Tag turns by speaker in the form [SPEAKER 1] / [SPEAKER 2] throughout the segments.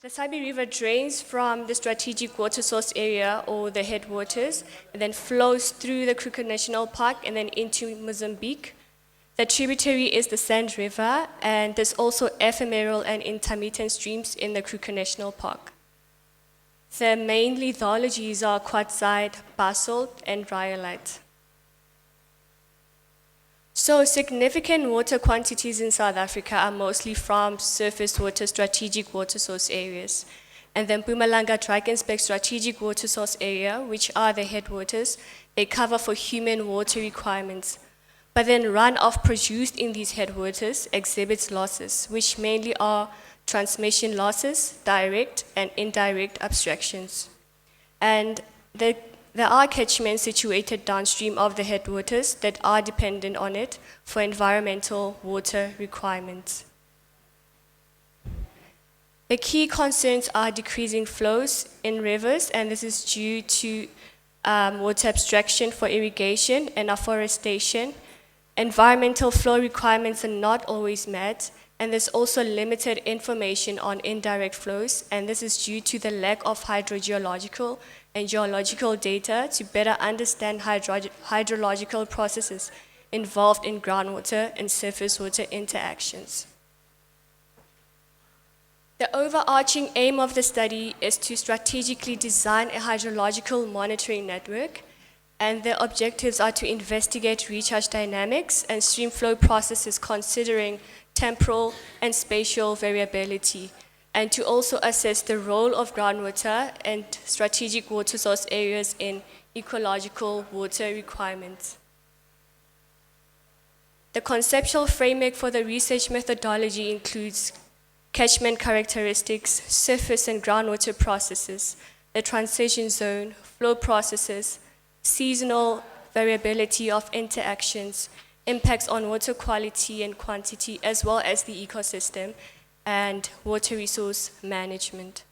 [SPEAKER 1] The Sabi River drains from the strategic water source area or the headwaters and then flows through the Kruger National Park and then into Mozambique. The tributary is the Sand River, and there's also ephemeral and intermittent streams in the Kruger National Park. The main lithologies are quartzite, basalt, and rhyolite. So significant water quantities in South Africa are mostly from surface water strategic water source areas. And then Mpumalanga Drakensberg strategic water source area, which are the headwaters, they cover for human water requirements. But then runoff produced in these headwaters exhibits losses, which mainly are transmission losses, direct and indirect abstractions. And there are catchments situated downstream of the headwaters that are dependent on it for environmental water requirements. The key concerns are decreasing flows in rivers, and this is due to water abstraction for irrigation and afforestation. Environmental flow requirements are not always met, and there's also limited information on indirect flows, and this is due to the lack of hydrogeological and geological data to better understand hydrological processes involved in groundwater and surface water interactions. The overarching aim of the study is to strategically design a hydrological monitoring network, and the objectives are to investigate recharge dynamics and stream flow processes considering temporal and spatial variability, and to also assess the role of groundwater and strategic water source areas in ecological water requirements. The conceptual framework for the research methodology includes catchment characteristics, surface and groundwater processes, the transition zone, flow processes, seasonal variability of interactions, impacts on water quality and quantity, as well as the ecosystem, and water resource management.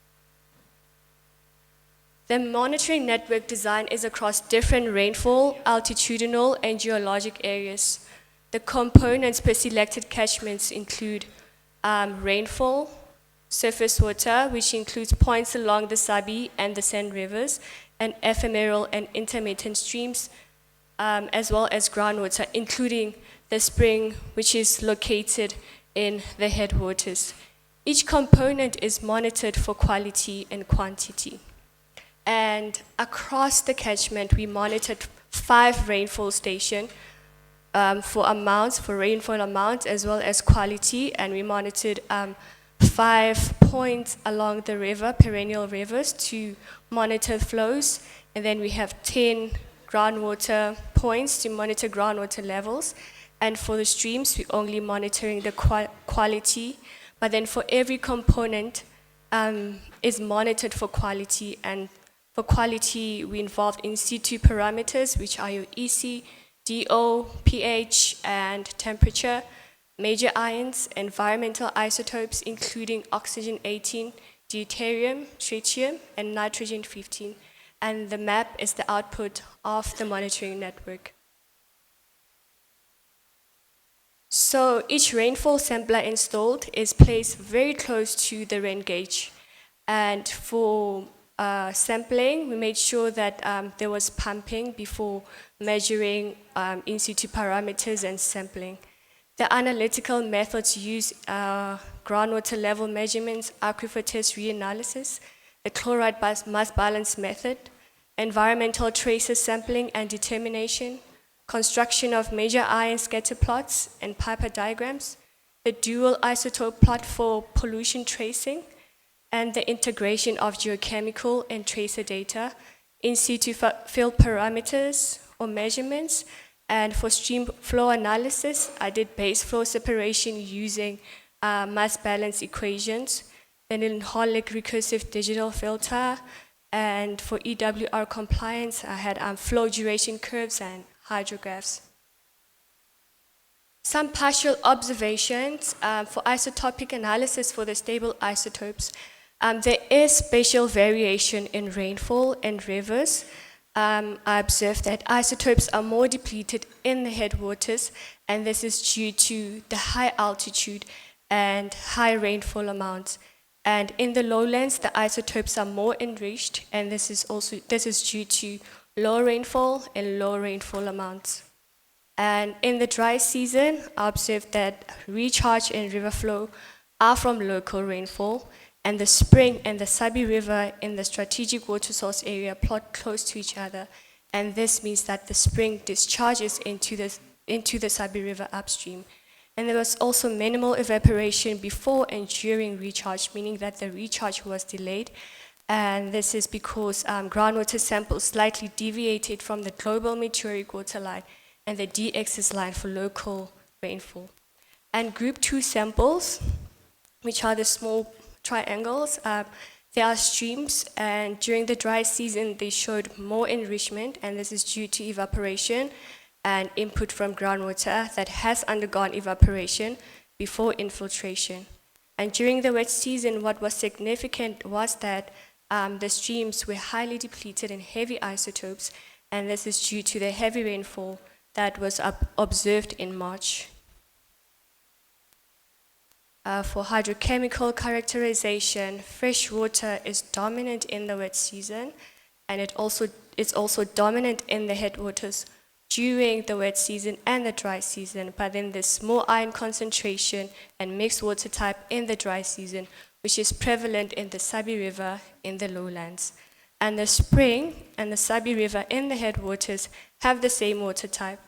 [SPEAKER 1] The monitoring network design is across different rainfall, altitudinal, and geologic areas. The components per selected catchments include rainfall, surface water, which includes points along the Sabi and the Sand rivers, and ephemeral and intermittent streams, as well as groundwater, including the spring, which is located in the headwaters. Each component is monitored for quality and quantity. And across the catchment, we monitored 5 rainfall stations for rainfall amounts, as well as quality, and we monitored 5 points along the river, perennial rivers, to monitor flows, and then we have 10 groundwater points to monitor groundwater levels, and for the streams, we're only monitoring the quality, but then for every component is monitored for quality, and for quality, we involved in situ parameters, which are your EC, DO, pH, and temperature, major ions, environmental isotopes, including oxygen-18, deuterium, tritium, and nitrogen-15. And the map is the output of the monitoring network. So each rainfall sampler installed is placed very close to the rain gauge. And for sampling, we made sure that there was pumping before measuring in situ parameters and sampling. The analytical methods use groundwater level measurements, aquifer test reanalysis, the chloride mass balance method, environmental traces sampling and determination, construction of major ion scatter plots and Piper diagrams, the dual isotope plot for pollution tracing, and the integration of geochemical and tracer data, in situ field parameters or measurements, and for stream flow analysis, I did base flow separation using mass balance equations, then in Holic recursive digital filter, and for EWR compliance, I had flow duration curves and hydrographs. Some partial observations for isotopic analysis for the stable isotopes. There is spatial variation in rainfall and rivers. I observed that isotopes are more depleted in the headwaters, and this is due to the high altitude and high rainfall amounts. And in the lowlands, the isotopes are more enriched, and this is due to low rainfall and low rainfall amounts. And in the dry season, I observed that recharge and river flow are from local rainfall, and the spring and the Sabi River in the strategic water source area plot close to each other, and this means that the spring discharges into the Sabi River upstream. And there was also minimal evaporation before and during recharge, meaning that the recharge was delayed. And this is because groundwater samples slightly deviated from the global meteoric water line and the d-axis line for local rainfall. And group 2 samples, which are the small triangles, they are streams, and during the dry season, they showed more enrichment, and this is due to evaporation and input from groundwater that has undergone evaporation before infiltration. And during the wet season, what was significant was that the streams were highly depleted in heavy isotopes, and this is due to the heavy rainfall that was observed in March. For hydrochemical characterization, fresh water is dominant in the wet season, and it's also dominant in the headwaters during the wet season and the dry season, but then there's more iron concentration and mixed water type in the dry season, which is prevalent in the Sabi River in the lowlands. And the spring and the Sabi River in the headwaters have the same water type,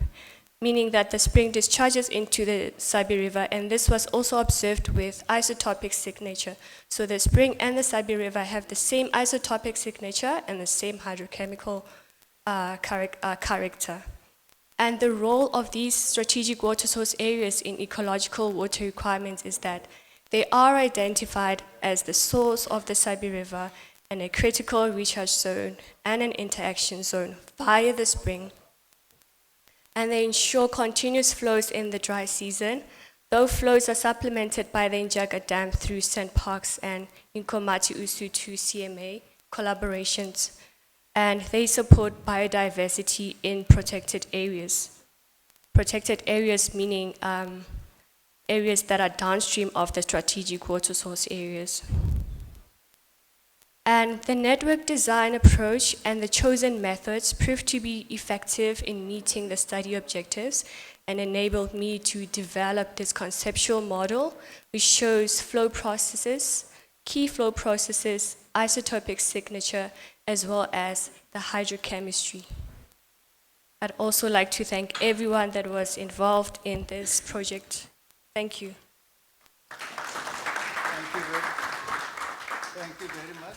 [SPEAKER 1] meaning that the spring discharges into the Sabi River, and this was also observed with isotopic signature. So the spring and the Sabi River have the same isotopic signature and the same hydrochemical character. And the role of these strategic water source areas in ecological water requirements is that they are identified as the source of the Sabi River and a critical recharge zone and an interaction zone via the spring. And they ensure continuous flows in the dry season, though flows are supplemented by the Njaga Dam through St. Parks and Inkomati Usu 2 CMA collaborations. And they support biodiversity in protected areas. Protected areas meaning areas that are downstream of the strategic water source areas. And the network design approach and the chosen methods proved to be effective in meeting the study objectives and enabled me to develop this conceptual model, which shows flow processes, key flow processes, isotopic signature, as well as the hydrochemistry. I'd also like to thank everyone that was involved in this project. Thank you.
[SPEAKER 2] Thank you very much.